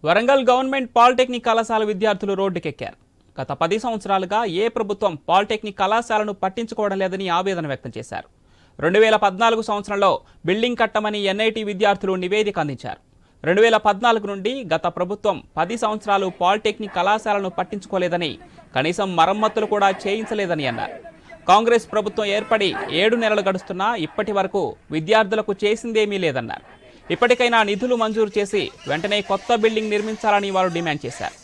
Warangal government polytechnic కళాశాల విద్యార్థులు రోడ్డుకెక్కారు. గత 10 సంవత్సరాలుగా ఏ ప్రభుత్వం పాలిటెక్నిక్ కళాశాలను పట్టించుకోవడం లేదని ఆవేదన వ్యక్తం చేశారు. 2014 సంవత్సరంలో బిల్డింగ్ కట్టమని ఎన్ఐటి విద్యార్థులు నివేదిక అందించారు. 2014 నుండి గత ప్రభుత్వం 10 సంవత్సరాలు పాలిటెక్నిక్ కళాశాలను పట్టించుకోలేదని, కనీసం మరమ్మతులు కూడా చేయించలేదని అన్నారు. కాంగ్రెస్ ప్రభుత్వం ఏర్పడి 7 నెలలు గడుస్తున్నా ఇప్పటి వరకు విద్యార్థులకు చేసిందేమీ లేదన్నారు. ఇప్పటికైనా నిధులు మంజూరు చేసి వెంటనే కొత్త బిల్డింగ్ నిర్మించాలని వారు డిమాండ్ చేశారు.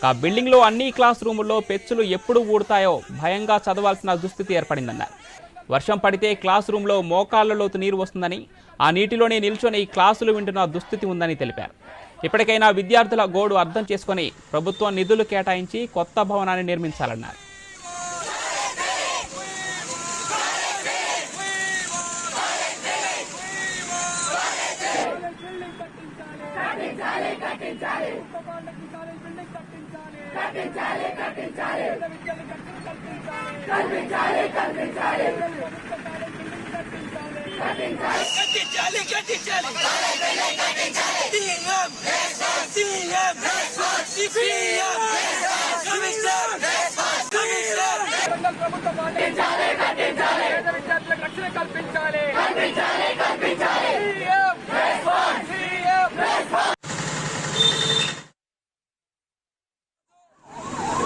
ఆ బిల్డింగ్లో అన్ని క్లాస్ రూముల్లో పెచ్చులు ఎప్పుడు ఊడతాయో భయంగా చదవాల్సిన దుస్థితి ఏర్పడిందన్నారు. వర్షం పడితే క్లాస్ రూమ్లో మోకాళ్ల లోతు నీరు వస్తుందని, ఆ నీటిలోనే నిల్చొని క్లాసులు వింటున్న దుస్థితి ఉందని తెలిపారు. ఇప్పటికైనా విద్యార్థుల గోడు అర్థం చేసుకుని ప్రభుత్వం నిధులు కేటాయించి కొత్త భవనాన్ని నిర్మించాలన్నారు.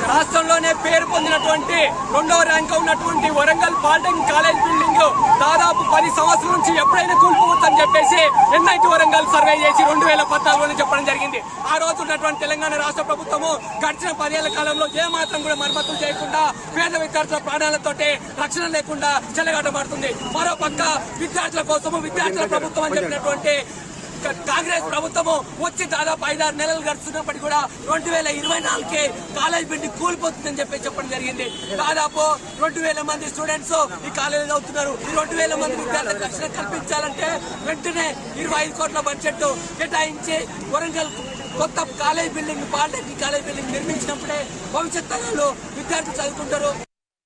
రాష్ట్రంలోనే పేరు పొందినటువంటి 2వ ర్యాంక్ ఉన్నటువంటి వరంగల్ పాలిటెక్నిక్ కాలేజ్ బిల్డింగ్ దాదాపు 10 సంవత్సరాల నుంచి ఎప్పుడైనా కూలిపోవచ్చని చెప్పేసి ఎన్ఐటి వరంగల్ సర్వే చేసి 2014లో చెప్పడం జరిగింది. ఆ రోజు ఉన్నటువంటి తెలంగాణ రాష్ట్ర ప్రభుత్వము గడిచిన 10 ఏళ్ల కాలంలో ఏమాత్రం కూడా మరమ్మతులు చేయకుండా పేద విద్యార్థుల ప్రాణాలతోటే రక్షణ లేకుండా చెలగాటమాడుతుంది. మరో పక్క విద్యార్థుల కోసము విద్యార్థుల ప్రభుత్వం అని చెప్పినటువంటి కాంగ్రెస్ ప్రభుత్వము వచ్చి దాదాపు 5-6 నెలలు గడుస్తున్నప్పటికీ కూడా 2024కే కాలేజ్ బిల్డింగ్ కూలిపోతుందని చెప్పడం జరిగింది. దాదాపు 2000 మంది స్టూడెంట్స్ ఈ కాలేజీలో అవుతున్నారు. ఈ 2000 మంది విద్యార్థులకు రక్షణ కల్పించాలంటే వెంటనే 25 కోట్ల బడ్జెట్ కేటాయించి వరంగల్ కొత్త college building polytechnic college building నిర్మించినప్పుడే భవిష్యత్ తరాలు విద్యార్థులు చదువుకుంటారు.